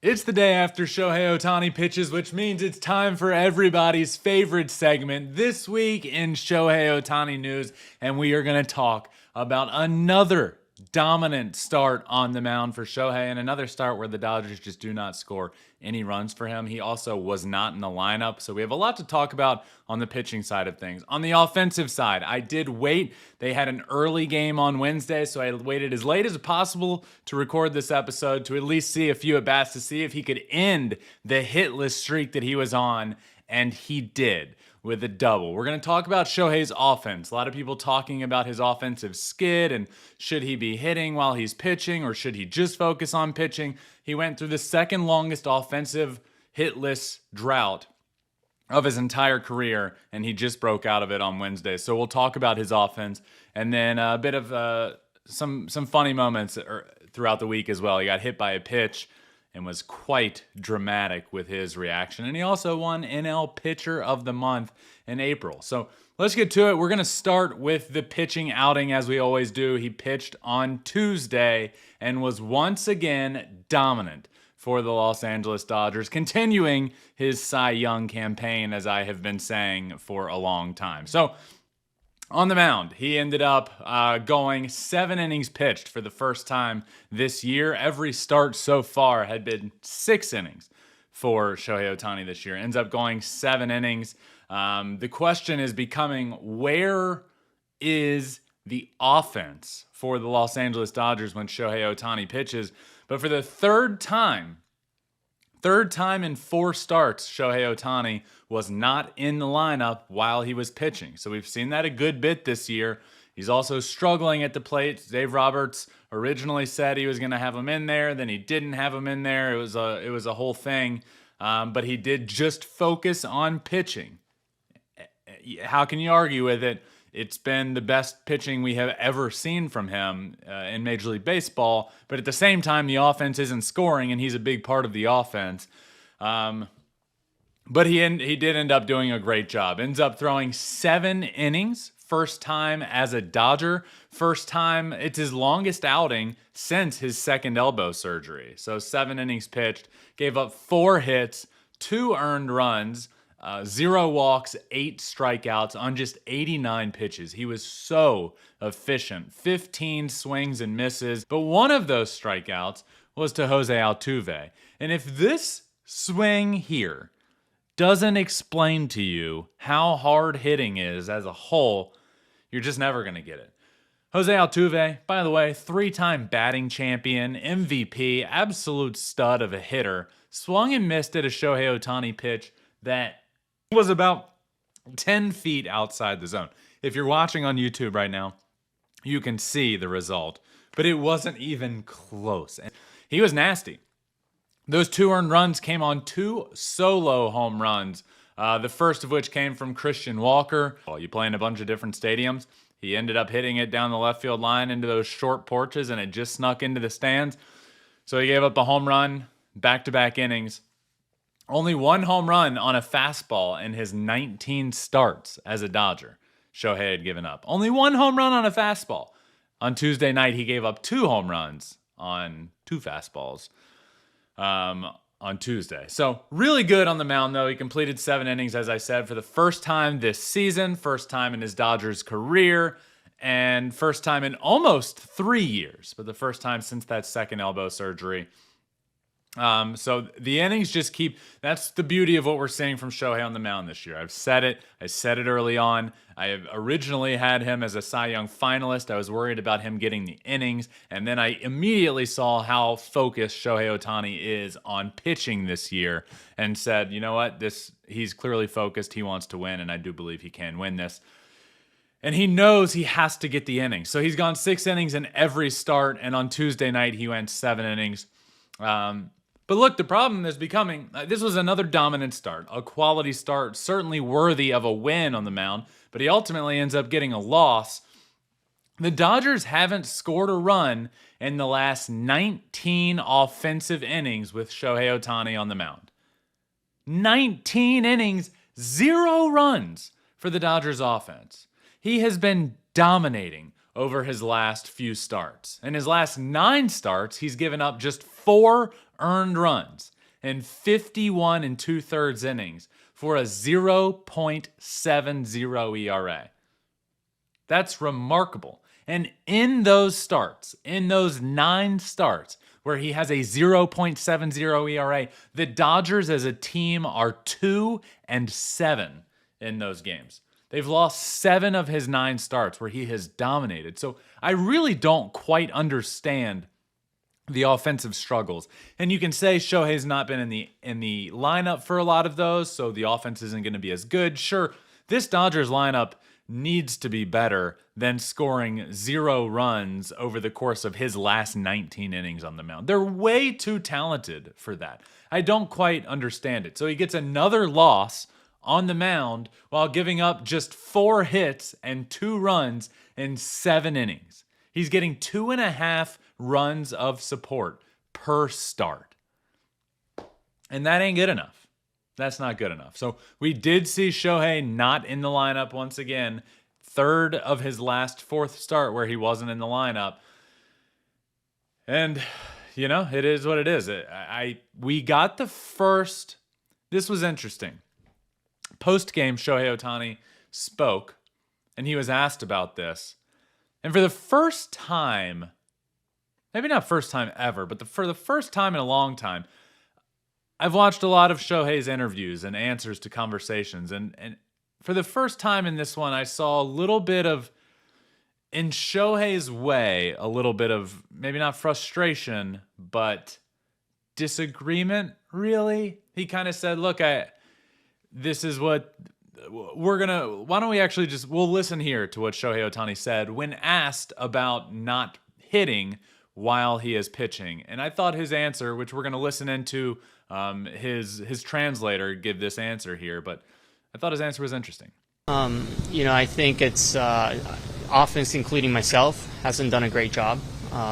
It's the day after Shohei Ohtani pitches, which means it's time for everybody's favorite segment this week in Shohei Ohtani news, and we are going to talk about another dominant start on the mound for Shohei and another start where the Dodgers just do not score any runs for him. He also was not in the lineup, so we have a lot to talk about on the pitching side of things. On the offensive side, I did wait. They had an early game on Wednesday, so I waited as late as possible to record this episode to at least see a few at-bats to see if he could end the hitless streak that he was on, and he did with a double. We're going to talk about Shohei's offense. A lot of people talking about his offensive skid and should he be hitting while he's pitching or should he just focus on pitching? He went through the second longest offensive hitless drought of his entire career, and he just broke out of it on Wednesday. So we'll talk about his offense and then a bit of some funny moments throughout the week as well. He got hit by a pitch and was quite dramatic with his reaction. And he also won NL Pitcher of the Month in April. So let's get to it. We're going to start with the pitching outing as we always do. He pitched on Tuesday and was once again dominant for the Los Angeles Dodgers, continuing his Cy Young campaign, as I have been saying for a long time. So on the mound, he ended up going 7 innings pitched for the first time this year. Every start so far had been 6 innings for Shohei Ohtani this year. Ends up going 7 innings. The question is becoming, where is the offense for the Los Angeles Dodgers when Shohei Ohtani pitches? But for the third time in 4 starts, Shohei Ohtani was not in the lineup while he was pitching. So we've seen that a good bit this year. He's also struggling at the plate. Dave Roberts originally said he was going to have him in there, then he didn't have him in there. It was a whole thing. But he did just focus on pitching. How can you argue with it? It's been the best pitching we have ever seen from him in Major League Baseball. But at the same time, the offense isn't scoring, and he's a big part of the offense. But he did end up doing a great job. Ends up throwing 7 innings. First time as a Dodger. First time, it's his longest outing since his second elbow surgery. So 7 innings pitched. Gave up 4 hits, 2 earned runs. 0 walks, 8 strikeouts on just 89 pitches. He was so efficient. 15 swings and misses. But one of those strikeouts was to Jose Altuve. And if this swing here doesn't explain to you how hard hitting is as a whole, you're just never going to get it. Jose Altuve, by the way, 3-time batting champion, MVP, absolute stud of a hitter, swung and missed at a Shohei Ohtani pitch that was about 10 feet outside the zone. If you're watching on YouTube right now, you can see the result, but it wasn't even close. And he was nasty. Those 2 earned runs came on 2 solo home runs, the first of which came from Christian Walker. Well, you play in a bunch of different stadiums. He ended up hitting it down the left field line into those short porches, and it just snuck into the stands. So he gave up a home run, back-to-back innings. Only 1 home run on a fastball in his 19 starts as a Dodger. Shohei had given up. Only 1 home run on a fastball. On Tuesday night, he gave up 2 home runs on 2 fastballs on Tuesday. So really good on the mound, though. He completed 7 innings, as I said, for the first time this season, first time in his Dodgers career, and first time in almost 3 years, but the first time since that second elbow surgery. So the innings just keep, that's the beauty of what we're seeing from Shohei on the mound this year. I said it early on. I originally had him as a Cy Young finalist. I was worried about him getting the innings, and then I immediately saw how focused Shohei Ohtani is on pitching this year and said, you know what, he's clearly focused. He wants to win, and I do believe he can win this. And he knows he has to get the innings. So he's gone 6 innings in every start, and on Tuesday night he went 7 innings. But look, the problem is becoming, this was another dominant start, a quality start, certainly worthy of a win on the mound, but he ultimately ends up getting a loss. The Dodgers haven't scored a run in the last 19 offensive innings with Shohei Ohtani on the mound. 19 innings, 0 runs for the Dodgers offense. He has been dominating over his last few starts. In his last 9 starts, he's given up just 4 earned runs in 51 and 2/3 innings for a 0.70 ERA. That's remarkable. And in those starts, in those 9 starts where he has a 0.70 ERA, the Dodgers as a team are 2-7 in those games. They've lost 7 of his 9 starts where he has dominated. So I really don't quite understand the offensive struggles. And you can say Shohei's not been in the lineup for a lot of those, so the offense isn't going to be as good. Sure, this Dodgers lineup needs to be better than scoring 0 runs over the course of his last 19 innings on the mound. They're way too talented for that. I don't quite understand it. So he gets another loss on the mound while giving up just 4 hits and 2 runs in 7 innings. He's getting 2.5 runs of support per start. And that ain't good enough. That's not good enough. So we did see Shohei not in the lineup once again. 3rd of his last 4th start where he wasn't in the lineup. And, it is what it is. We got the first. This was interesting. Post-game, Shohei Ohtani spoke, and he was asked about this. And for the first time, maybe not first time ever, but for the first time in a long time, I've watched a lot of Shohei's interviews and answers to conversations, and for the first time in this one, I saw a little bit of, in Shohei's way, a little bit of maybe not frustration, but disagreement, really. He kind of said, look, this is what why don't we actually we'll listen here to what Shohei Ohtani said when asked about not hitting while he is pitching. And I thought his answer, which we're going to listen into his translator give this answer here, but I thought his answer was interesting. I think it's offense, including myself, hasn't done a great job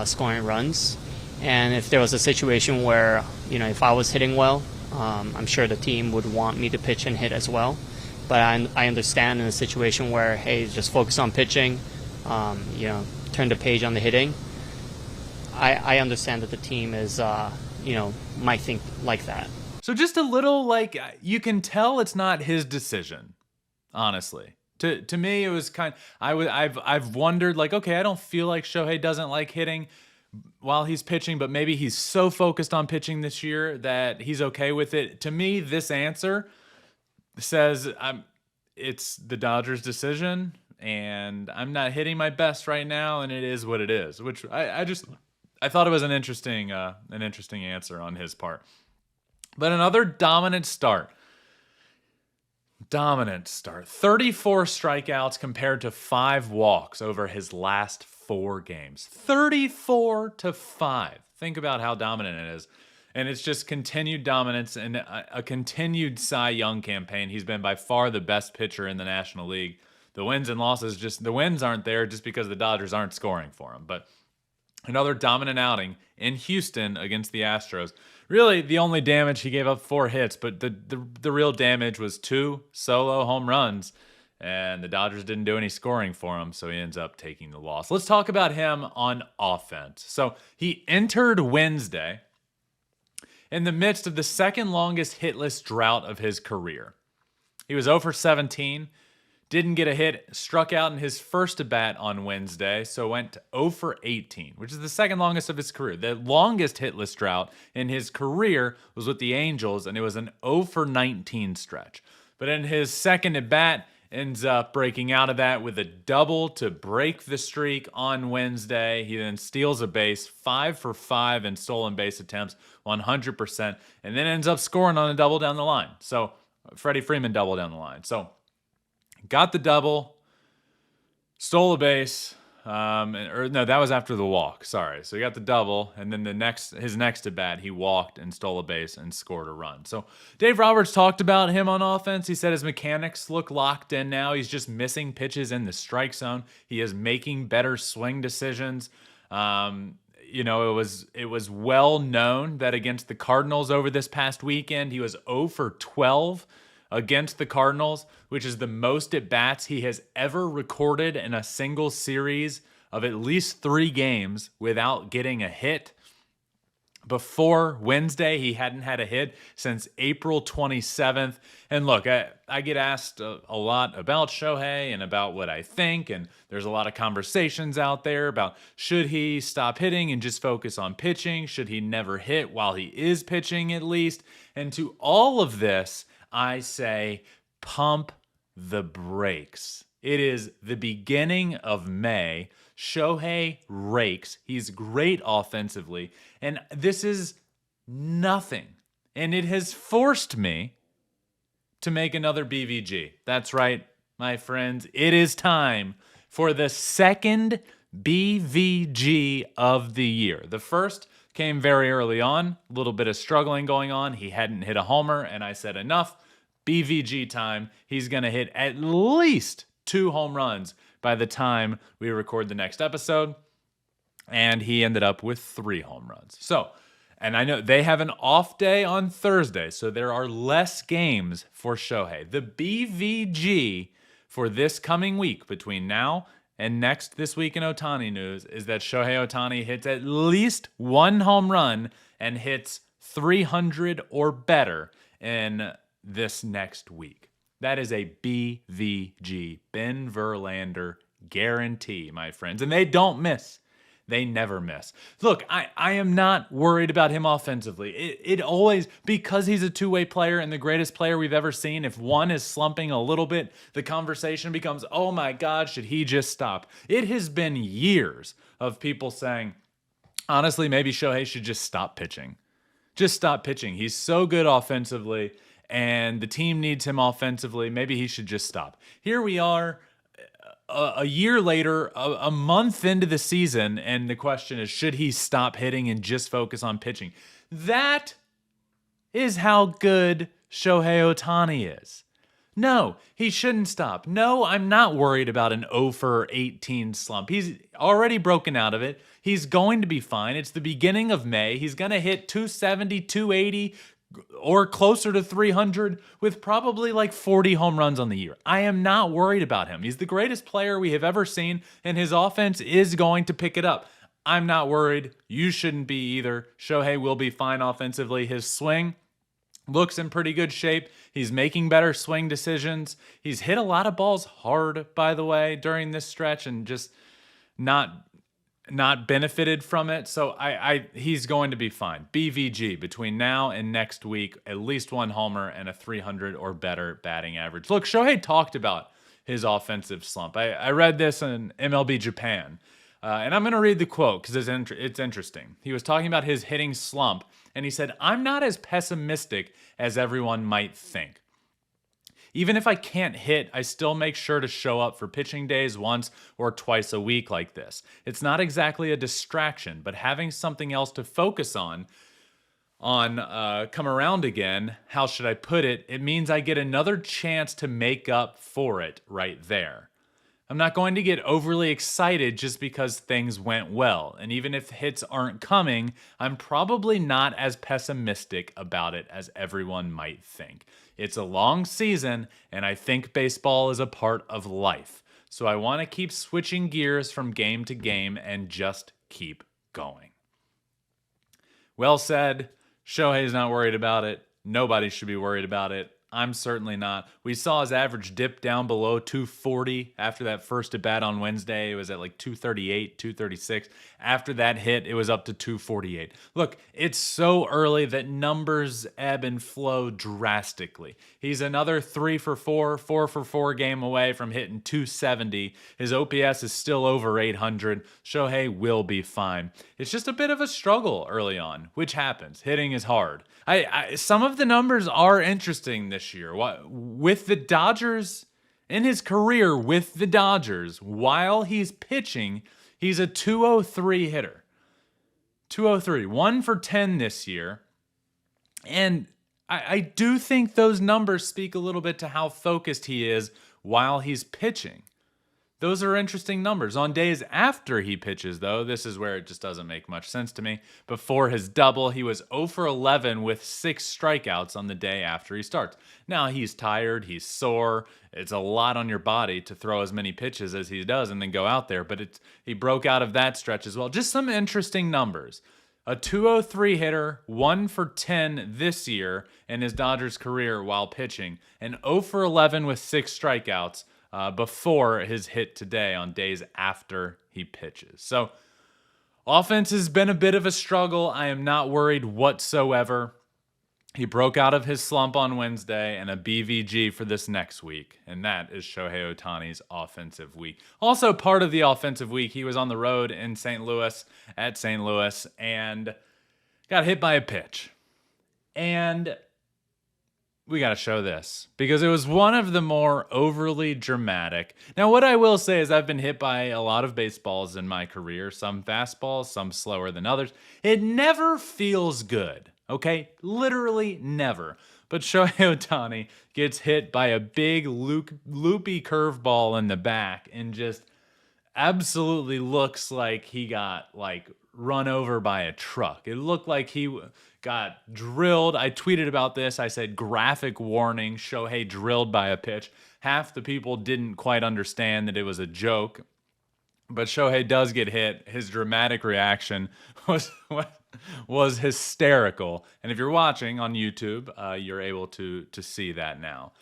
scoring runs. And if there was a situation where, if I was hitting well, I'm sure the team would want me to pitch and hit as well. But I understand in a situation where, hey, just focus on pitching, turn the page on the hitting. I understand that the team is, might think like that. So just a little, you can tell it's not his decision, honestly. To me, it was I've wondered, okay, I don't feel like Shohei doesn't like hitting while he's pitching, but maybe he's so focused on pitching this year that he's okay with it. To me, this answer says it's the Dodgers' decision, and I'm not hitting my best right now, and it is what it is. Which I thought it was an interesting answer on his part. But another dominant start. 34 strikeouts compared to 5 walks over his last 4 games. 34-5. Think about how dominant it is. And it's just continued dominance and a continued Cy Young campaign. He's been by far the best pitcher in the National League. The wins and losses, the wins aren't there just because the Dodgers aren't scoring for him. But another dominant outing in Houston against the Astros. Really, the only damage, he gave up 4 hits, but the real damage was 2 solo home runs, and the Dodgers didn't do any scoring for him, so he ends up taking the loss. Let's talk about him on offense. So he entered Wednesday in the midst of the second longest hitless drought of his career. He was 0 for 17. Didn't get a hit, struck out in his first at-bat on Wednesday, so went to 0 for 18, which is the second longest of his career. The longest hitless drought in his career was with the Angels, and it was an 0 for 19 stretch. But in his second at-bat, ends up breaking out of that with a double to break the streak on Wednesday. He then steals a base, 5 for 5 in stolen base attempts, 100%, and then ends up scoring on a double down the line. So Freddie Freeman double down the line. So got the double, stole a base, that was after the walk, sorry. So he got the double, and then his next at-bat, he walked and stole a base and scored a run. So Dave Roberts talked about him on offense. He said his mechanics look locked in now. He's just missing pitches in the strike zone. He is making better swing decisions. It was well known that against the Cardinals over this past weekend, he was 0 for 12 against the Cardinals, which is the most at-bats he has ever recorded in a single series of at least 3 games without getting a hit. Before Wednesday, he hadn't had a hit since April 27th. And look, I get asked a lot about Shohei and about what I think. And there's a lot of conversations out there about should he stop hitting and just focus on pitching? Should he never hit while he is pitching at least? And to all of this, I say pump the brakes. It is the beginning of May. Shohei rakes. He's great offensively. And this is nothing. And it has forced me to make another BVG. That's right, my friends. It is time for the second BVG of the year. The first came very early on. A little bit of struggling going on. He hadn't hit a homer. And I said, enough. BVG time. He's going to hit at least 2 home runs by the time we record the next episode. And he ended up with 3 home runs. So, and I know they have an off day on Thursday, so there are less games for Shohei. The BVG for this coming week between now and this week in Ohtani news is that Shohei Ohtani hits at least 1 home run and hits 300 or better in this next week. That is a BVG, Ben Verlander guarantee, my friends. And they don't miss. They never miss. Look, I am not worried about him offensively. It always, because he's a two-way player and the greatest player we've ever seen, if one is slumping a little bit, the conversation becomes, oh my God, should he just stop? It has been years of people saying, honestly, maybe Shohei should just stop pitching. Just stop pitching. He's so good offensively, and the team needs him offensively. Maybe he should just stop. Here we are, a year later, a month into the season, and the question is, should he stop hitting and just focus on pitching? That is how good Shohei Ohtani is. No, he shouldn't stop. No, I'm not worried about an 0 for 18 slump. He's already broken out of it. He's going to be fine. It's the beginning of May. He's going to hit 270, 280, or closer to 300 with probably like 40 home runs on the year. I am not worried about him. He's the greatest player we have ever seen, and his offense is going to pick it up. I'm not worried. You shouldn't be either. Shohei will be fine offensively. His swing looks in pretty good shape. He's making better swing decisions. He's hit a lot of balls hard, by the way, during this stretch and just not benefited from it. So he's going to be fine. BVG between now and next week, at least 1 homer and a 300 or better batting average. Look, Shohei talked about his offensive slump. I read this in MLB Japan, and I'm going to read the quote because it's interesting. He was talking about his hitting slump, and he said, "I'm not as pessimistic as everyone might think. Even if I can't hit, I still make sure to show up for pitching days once or twice a week like this. It's not exactly a distraction, but having something else to focus on come around again, how should I put it? It means I get another chance to make up for it right there. I'm not going to get overly excited just because things went well. And even if hits aren't coming, I'm probably not as pessimistic about it as everyone might think. It's a long season, and I think baseball is a part of life. So I want to keep switching gears from game to game and just keep going." Well said. Shohei's not worried about it. Nobody should be worried about it. I'm certainly not. We saw his average dip down below 240 after that first at bat on Wednesday. It was at like 238, 236. After that hit, it was up to 248. Look, it's so early that numbers ebb and flow drastically. He's another 3 for 4, 4 for 4 game away from hitting 270. His OPS is still over 800. Shohei will be fine. It's just a bit of a struggle early on, which happens. Hitting is hard. Some of the numbers are interesting this year. With the Dodgers, in his career with the Dodgers, while he's pitching, he's a 203 hitter. 203, 1 for 10 this year. And I do think those numbers speak a little bit to how focused he is while he's pitching. Those are interesting numbers. On days after he pitches, though, this is where it just doesn't make much sense to me. Before his double, he was 0 for 11 with 6 strikeouts on the day after he starts. Now, he's tired, he's sore. It's a lot on your body to throw as many pitches as he does and then go out there. But he broke out of that stretch as well. Just some interesting numbers. A 203 hitter, 1 for 10 this year in his Dodgers career while pitching, and 0 for 11 with 6 strikeouts before his hit today on days after he pitches. So offense has been a bit of a struggle. I am not worried whatsoever. He broke out of his slump on Wednesday and a BVG for this next week, and that is Shohei Ohtani's offensive week. Also part of the offensive week, he was on the road in St. Louis, and got hit by a pitch. And we got to show this because it was one of the more overly dramatic. Now, what I will say is I've been hit by a lot of baseballs in my career, some fastballs, some slower than others. It never feels good. Okay, literally never. But Shohei Ohtani gets hit by a big loopy curveball in the back and just absolutely looks like he got run over by a truck. It looked like he got drilled. I tweeted about this. I said, graphic warning, Shohei drilled by a pitch. Half the people didn't quite understand that it was a joke. But Shohei does get hit. His dramatic reaction was hysterical. And if you're watching on YouTube, you're able to see that now.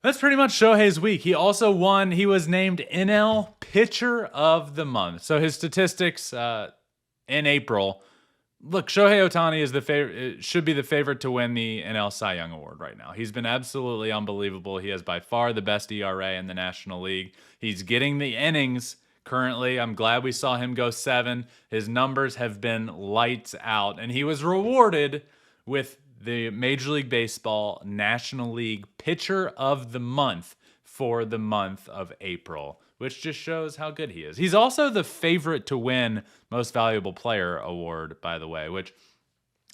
That's pretty much Shohei's week. He also won. He was named NL Pitcher of the Month. So his statistics in April. Look, Shohei Ohtani is the favorite. Should be the favorite to win the NL Cy Young Award right now. He's been absolutely unbelievable. He has by far the best ERA in the National League. He's getting the innings. Currently, I'm glad we saw him go 7. His numbers have been lights out, and he was rewarded with the Major League Baseball National League Pitcher of the Month for the month of April, which just shows how good he is. He's also the favorite to win Most Valuable Player award, by the way, which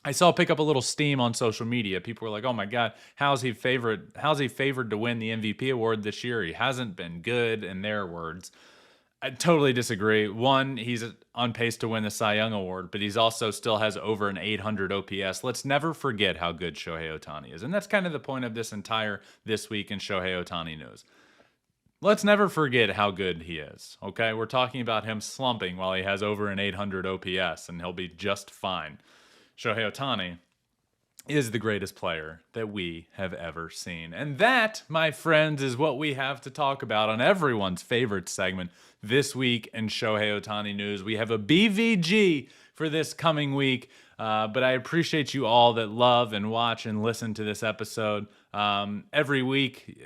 I saw pick up a little steam on social media. People were like, "Oh my God, how's he favored to win the MVP award this year? He hasn't been good," in their words. I totally disagree. One, he's on pace to win the Cy Young Award, but he's also still has over an 800 OPS. Let's never forget how good Shohei Ohtani is. And that's kind of the point of this week in Shohei Ohtani news. Let's never forget how good he is, okay? We're talking about him slumping while he has over an 800 OPS, and he'll be just fine. Shohei Ohtani is the greatest player that we have ever seen. And that, my friends, is what we have to talk about on everyone's favorite segment this week in Shohei Ohtani news. We have a BVG for this coming week, but I appreciate you all that love and watch and listen to this episode every week.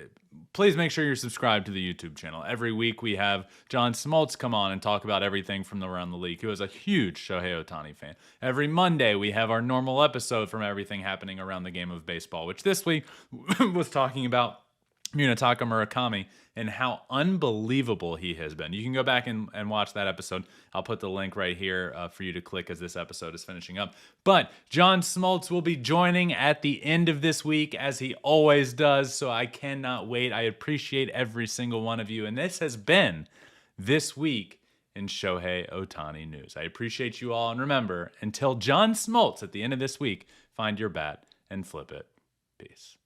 Please make sure you're subscribed to the YouTube channel. Every week we have John Smoltz come on and talk about everything from around the league. He was a huge Shohei Ohtani fan. Every Monday we have our normal episode from everything happening around the game of baseball, which this week was talking about Munetaka Murakami and how unbelievable he has been. You can go back and watch that episode. I'll put the link right here for you to click as this episode is finishing up. But John Smoltz will be joining at the end of this week, as he always does, so I cannot wait. I appreciate every single one of you, and this has been This Week in Shohei Ohtani News. I appreciate you all, and remember, until John Smoltz at the end of this week, find your bat and flip it. Peace.